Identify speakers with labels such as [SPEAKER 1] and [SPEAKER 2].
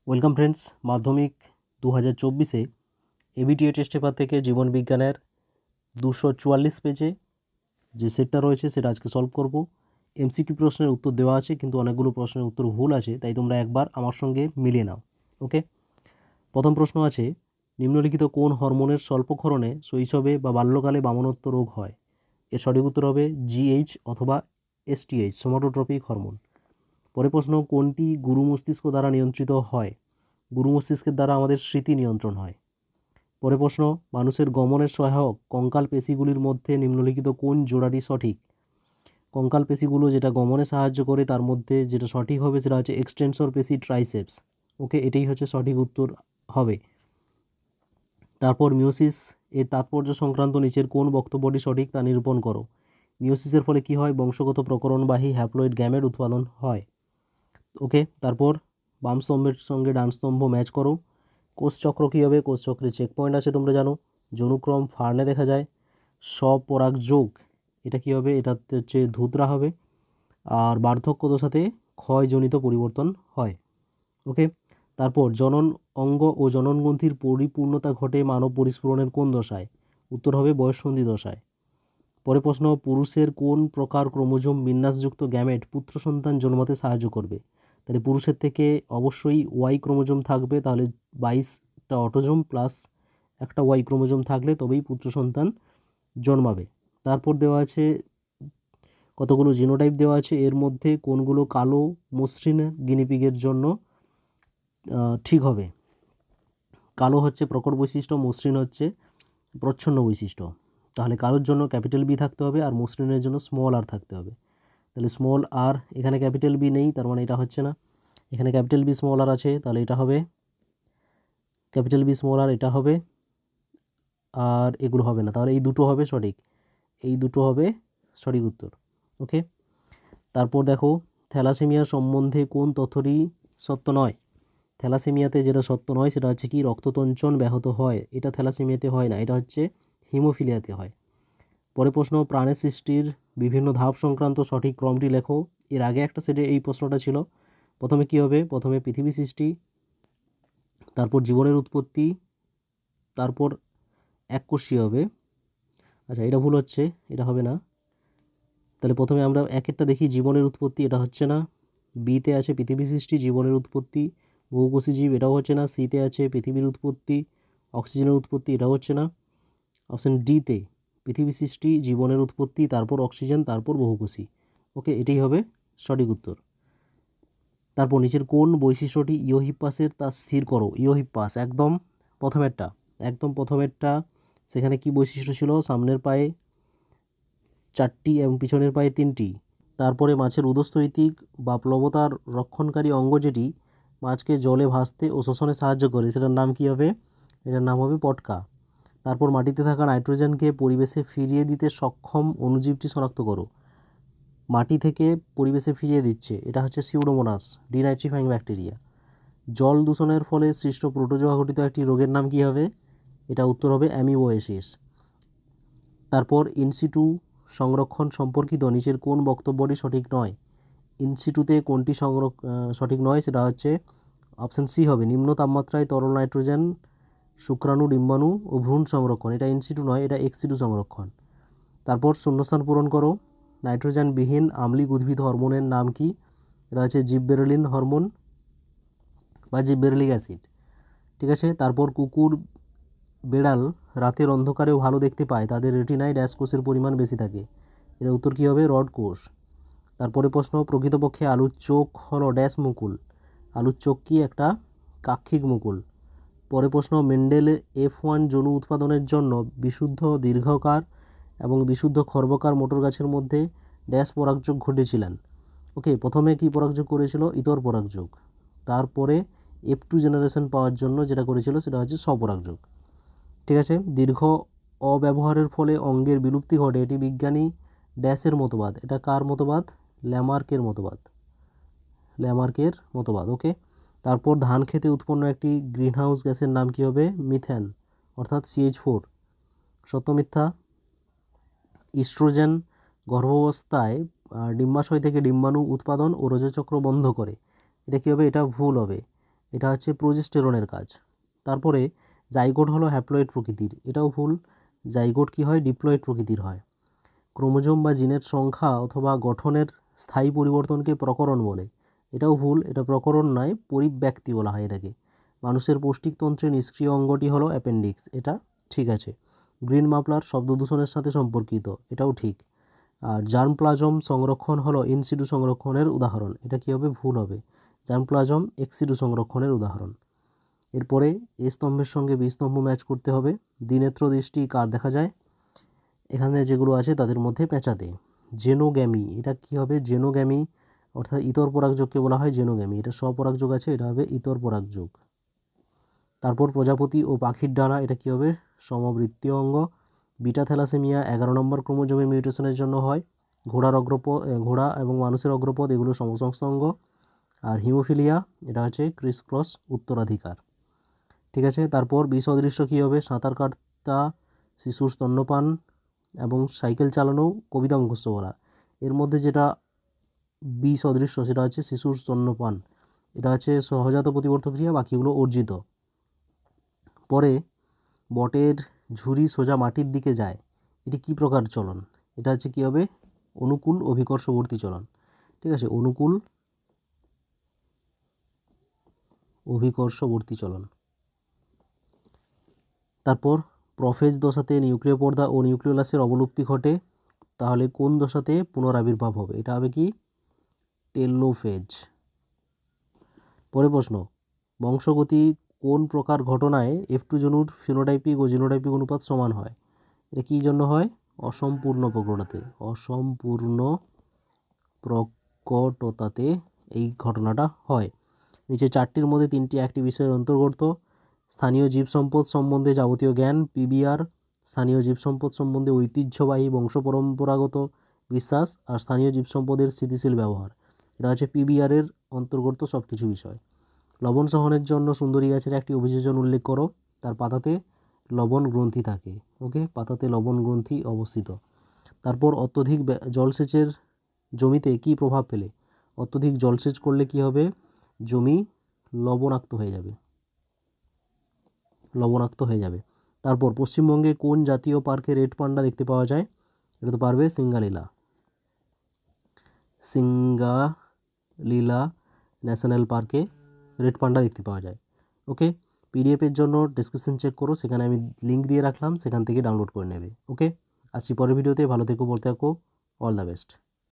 [SPEAKER 1] Welcome friends, মাধ্যমিক 2024-এ ABTA test paper থেকে জীবন বিজ্ঞানের 244 পেজে যে সেটটা রয়েছে সেটা আজকে সলভ করব। এমসিকিউ প্রশ্নের উত্তর দেওয়া আছে, কিন্তু অনেকগুলো প্রশ্নের উত্তর ভুল আছে, তাই তোমরা একবার আমার সঙ্গে মিলিয়ে নাও। ওকে, প্রথম প্রশ্ন আছে, নিম্নলিখিত কোন হরমোনের স্বল্পক্ষরণে শৈশবে বা বাল্যকালে বামনত্ব রোগ হয়? এর সঠিক উত্তর হবে জিএইচ অথবা এসটিএইচ, সোমাটোট্রপিক হরমোন। পরের প্রশ্ন, কোনটি গুরু মস্তিষ্ক দ্বারা নিয়ন্ত্রিত হয়? গুরু মস্তিষ্কের দ্বারা আমাদের স্মৃতি নিয়ন্ত্রণ হয়। পরের প্রশ্ন, মানুষের গমনের সহায়ক কঙ্কাল পেশিগুলির মধ্যে নিম্নলিখিত কোন জোড়াটি সঠিক? কঙ্কাল পেশিগুলো যেটা গমনে সাহায্য করে তার মধ্যে যেটা সঠিক হবে সেটা হচ্ছে এক্সটেন্সর পেশি ট্রাইসেপস। ওকে, এটাই হচ্ছে সঠিক উত্তর হবে। তারপর মিওসিস এর তাৎপর্য সংক্রান্ত নিচের কোন বক্তব্যটি সঠিক তা নিরূপণ করো। মিওসিসের ফলে কি হয়? বংশগত প্রকরণবাহী হ্যাপ্লয়েড গ্যামেট উৎপাদন হয়। ওকে, তারপর বাম স্তম্ভের সঙ্গে ডান স্তম্ভ ম্যাচ করো। কোষচক্র কী হবে? কোষচক্রে চেক পয়েন্ট আছে, তোমরা জানো। যৌনুক্রম ফার্নে দেখা যায়। স্বপরাগযোগ এটা কী হবে? এটাতে হচ্ছে ধুতরা হবে। আর বার্ধক্য দশাতে ক্ষয়জনিত পরিবর্তন হয়। ওকে, তারপর জনন অঙ্গ ও জননগ্রন্থির পরিপূর্ণতা ঘটে মানব পরিস্ফুরণের কোন দশায়? উত্তর হবে বয়ঃসন্ধি দশায়। পরে প্রশ্ন, পুরুষের কোন প্রকার ক্রোমোজোম বিন্যাসযুক্ত গ্যামেট পুত্র সন্তান জন্মাতে সাহায্য করবে? তাহলে পুরুষের থেকে অবশ্যই ওয়াই ক্রোমোজোম থাকবে, তাহলে 22টা অটোজোম প্লাস একটা ওয়াই ক্রোমোজোম থাকলে তবেই পুত্র সন্তান জন্মাবে। তারপর দেওয়া আছে কতগুলো জিনোটাইপ দেওয়া আছে, এর মধ্যে কোনগুলো কালো মসৃণ গিনিপিগের জন্য ঠিক হবে? কালো হচ্ছে প্রকট বৈশিষ্ট্য, মসৃণ হচ্ছে প্রচ্ছন্ন বৈশিষ্ট্য। তাহলে কালোর জন্য ক্যাপিটাল বি থাকতে হবে আর মসৃণের জন্য স্মল আর থাকতে হবে। তাহলে স্মল আর, এখানে ক্যাপিটাল বি নেই, তার মানে এটা হচ্ছে না। এখানে ক্যাপিটাল বি স্মল আর আছে, তাহলে এটা হবে ক্যাপিটাল বি স্মল আর, এটা হবে, আর এগুলো হবে না। তাহলে এই দুটো হবে সঠিক, এই দুটো হবে সঠিক উত্তর। ওকে, তারপর দেখো, থ্যালাসেমিয়া সম্বন্ধে কোন তথ্যটি সত্য নয়? থ্যালাসেমিয়াতে যেটা সত্য নয় সেটা হচ্ছে কি রক্ততঞ্চন ব্যাহত হয়, এটা থ্যালাসেমিয়াতে হয় না, এটা হচ্ছে হিমোফিলিয়াতে হয়। পরে প্রশ্ন, প্রাণের সৃষ্টির বিভিন্ন ধাপ সংক্রান্ত সঠিক ক্রমটি লেখো। এর আগে একটা সেটে এই প্রশ্নটা ছিল। প্রথমে কি হবে? প্রথমে পৃথিবী সৃষ্টি, তারপর জীবনের উৎপত্তি, তারপর এককোষী হবে। আচ্ছা, এটা ভুল হচ্ছে, এটা হবে না। তাহলে প্রথমে আমরা একেরটা দেখি, জীবনের উৎপত্তি, এটা হচ্ছে না। বিতে আছে পৃথিবী সৃষ্টি, জীবনের উৎপত্তি, বহুকোষী জীব, এটাও হচ্ছে না। সিতে আছে পৃথিবীর উৎপত্তি, অক্সিজেনের উৎপত্তি, এটাও হচ্ছে না। অপশান ডিতে পৃথিবী সৃষ্টি, জীবনের উৎপত্তি, তারপর অক্সিজেন, তারপর বহুকোষী। ওকে, এটাই হবে সঠিক উত্তর। তারপর নিচের কোন বৈশিষ্ট্যটি ইওহিপ্পাসের তা স্থির করো। ইওহিপ্পাস একদম প্রথমেরটা সেখানে কি বৈশিষ্ট্য ছিল? সামনের পায়ে 4টি এবং পিছনের পায়ে 3টি। তারপরে মাছের উদস্থৈতিক বা প্লবতার রক্ষণকারী অঙ্গ যেটি মাছকে জলে ভাসতে ও শোষণে সাহায্য করে, সেটার নাম কি হবে? এটার নাম হবে পটকা। তারপর মাটিতে থাকা নাইট্রোজেনকে পরিবেশে ফিরিয়ে দিতে সক্ষম অণুজীবটি শনাক্ত করো। মাটি থেকে পরিবেশে ফিরিয়ে দিচ্ছে, এটা হচ্ছে সিউডোমোনাস ডিনাইট্রিফাইং ব্যাকটেরিয়া। জল দূষণের ফলে সৃষ্ট প্রোটোজোয়া ঘটিত একটি রোগের নাম কি হবে? এটা উত্তর হবে অ্যামিবোএসিস। তারপর ইনসিটু সংরক্ষণ সম্পর্কিত নিচের কোন বক্তব্যটি সঠিক নয়? ইনসিটুতে কোনটি সঠিক নয়? সেটা হচ্ছে অপশান সি হবে, নিম্ন তাপমাত্রায় তরল নাইট্রোজেন শুক্রাণু ডিম্বাণু ও ভ্রূণ সংরক্ষণ। এটা ইনসিটু নয়, এটা এক্সিটু সংরক্ষণ। তারপর শূন্যস্থান পূরণ করো। নাইট্রোজেনবিহীন আম্লিক উদ্ভিদ হরমোনের নাম কি? এটা হচ্ছে জিববেরেলিন হরমোন বা জিববেরেলিক অ্যাসিড। ঠিক আছে, তারপর কুকুর বেড়াল রাতের অন্ধকারেও ভালো দেখতে পায়, তাদের রেটিনায় ড্যাশ কোষের পরিমাণ বেশি থাকে। এর উত্তর কী হবে? রড কোষ। তারপরে প্রশ্ন, প্রকৃতপক্ষে আলুর চোখ হলো ড্যাশ মুকুল। আলুর চোখ কি? একটা কাক্ষিক মুকুল। পরে প্রশ্ন, মেন্ডেল F1 যৌন উৎপাদনের জন্য বিশুদ্ধ দীর্ঘকার এবং বিশুদ্ধ খর্বকার মোটর গাছের মধ্যে ড্যাশ পরাগযোগ ঘটেছিলেন। ওকে, প্রথমে কি পরাগযোগ করেছিল? ইতর পরাগযোগ। তারপরে F2 জেনারেশন পাওয়ার জন্য যেটা করেছিল সেটা হচ্ছে স্বপরাগযোগ। ঠিক আছে, দীর্ঘ অব্যবহারের ফলে অঙ্গের বিলুপ্তি ঘটে, এটি বিজ্ঞানী ড্যাশের মতবাদ। এটা কার মতবাদ? ল্যামার্কের মতবাদ। ওকে, তারপর ধান খেতে উৎপন্ন একটি গ্রিনহাউস গ্যাসের নাম কি হবে? মিথেন, অর্থাৎ CH4। সত্য মিথ্যা? ইস্ট্রোজেন গর্ভাবস্থায় ডিম্বাশয় থেকে ডিম্বাণু উৎপাদন ও রজচক্র বন্ধ করে, এটা কী হবে? এটা ভুল হবে। এটা হচ্ছে প্রোজেস্টেরনের কাজ। তারপরে জাইগোট হলো হ্যাপ্লয়েড প্রকৃতির, এটাও ভুল। জাইগোট কি হয়, ডিপ্লয়েড প্রকৃতির হয়। ক্রোমোজোম বা জিনের সংখ্যা অথবা গঠনের স্থায়ী পরিবর্তনকে প্রকরণ বলে, এটাও ভুল, এটা প্রকরণ নয়, পরিব্যক্তি বলা হয় এটাকে। মানুষের পৌষ্টিকতন্ত্রে নিষ্ক্রিয় অঙ্গটি হলো অ্যাপেন্ডিক্স, এটা ঠিক আছে। গ্রিন মাফলার শব্দ দূষণের সাথে সম্পর্কিত, এটাও ঠিক। আর জার্মপ্লাজম সংরক্ষণ হলো ইনসিডু সংরক্ষণের উদাহরণ, এটা কী হবে, ভুল হবে। জার্মপ্লাজম এক্সিডু সংরক্ষণের উদাহরণ। এরপরে এ স্তম্ভের সঙ্গে বি স্তম্ভ ম্যাচ করতে হবে। দ্বিনেত্র দৃষ্টি কার দেখা যায়, এখানে যেগুলো আছে তাদের মধ্যে পেঁচাতে। জেনোগ্যামি, এটা কী হবে, জেনোগ্যামি অর্থাৎ ইতর পরাগযোগকে বলা হয় জেনোগ্যামি, এটা স্বপরাগযোগ আছে, এটা হবে ইতর পরাগযোগ। তারপর প্রজাপতি ও পাখির ডানা, এটা কী হবে, সমবৃত্তীয় অঙ্গ। বিটা থ্যালাসেমিয়া 11 নম্বর ক্রোমোজোমের মিউটেশনের জন্য হয়। ঘোড়া এবং মানুষের অগ্রপদ এগুলো সমসংস্থ অঙ্গ। আর হিমোফিলিয়া, এটা হচ্ছে ক্রিস ক্রস উত্তরাধিকার। ঠিক আছে। তারপর বিসদৃশ্য কী হবে, সাঁতার কাটা, শিশুর স্তন্যপান এবং সাইকেল চালানো, কবিতা মুখস্থ করা। এর মধ্যে যেটা বিসদৃশ্য সেটা হচ্ছে শিশুর স্তন্যপান, এটা হচ্ছে সহজাত প্রতিবর্ত ক্রিয়া, বাকিগুলো অর্জিত। পরে বটের ঝুরি সোজা মাটির দিকে যায়, এটি কী প্রকার চলন, এটা হচ্ছে কী হবে, অনুকূল অভিকর্ষবর্তী চলন। ঠিক আছে, অনুকূল অভিকর্ষবর্তী চলন। তারপর প্রফেজ দশাতে নিউক্লিয় পর্দা ও নিউক্লিওলাসের অবলুপ্তি ঘটে, তাহলে কোন দশাতে পুনরাবির্ভাব হবে, এটা হবে কি, টেলোফেজ। পরে প্রশ্ন, বংশগতি কোন প্রকার ঘটনায় F2 জনুর ফিনোটাইপিক ও জিনোটাইপিক অনুপাত সমান হয়, এটা কী জন্য হয়, অসম্পূর্ণ প্রকটতাতে, অসম্পূর্ণ প্রকটতাতে এই ঘটনাটা হয়। নিচে 4টির মধ্যে 3টি একটি বিষয়ের অন্তর্গত। স্থানীয় জীব সম্পদ সম্বন্ধে যাবতীয় জ্ঞান, পিবিআর স্থানীয় জীব সম্পদ সম্বন্ধে ঐতিহ্যবাহী বংশ পরম্পরাগত বিশ্বাস, আর স্থানীয় জীব সম্পদের স্থিতিশীল ব্যবহার, এটা হচ্ছে পিবিআরের অন্তর্গত সব কিছু বিষয়। লবণ সহনের জন্য সুন্দরী গাছের একটি অভিযোজন উল্লেখ করো, তার পাতাতে লবণ গ্রন্থি থাকে। ওকে, পাতাতে লবণ গ্রন্থি অবস্থিত। তারপর অত্যধিক জলসেচের জমিতে কি প্রভাব ফেলে, অত্যধিক জলসেচ করলে কি হবে, জমি লবণাক্ত হয়ে যাবে। তারপর পশ্চিমবঙ্গে কোন জাতীয় পার্কে রেড পান্ডা দেখতে পাওয়া যায়, এটা তো পারবে, সিঙ্গালীলা ন্যাশনাল পার্কে রেড পান্ডা দেখতে পাওয়া যায়। ওকে, পিডিএফের জন্য ডেসক্রিপশন চেক করো, সেখানে আমি লিঙ্ক দিয়ে রাখলাম, সেখান থেকে ডাউনলোড করে নেবে। ওকে, আসছি পরের ভিডিওতে, ভালো থেকো, পড়তে থাকো, অল দ্য বেস্ট।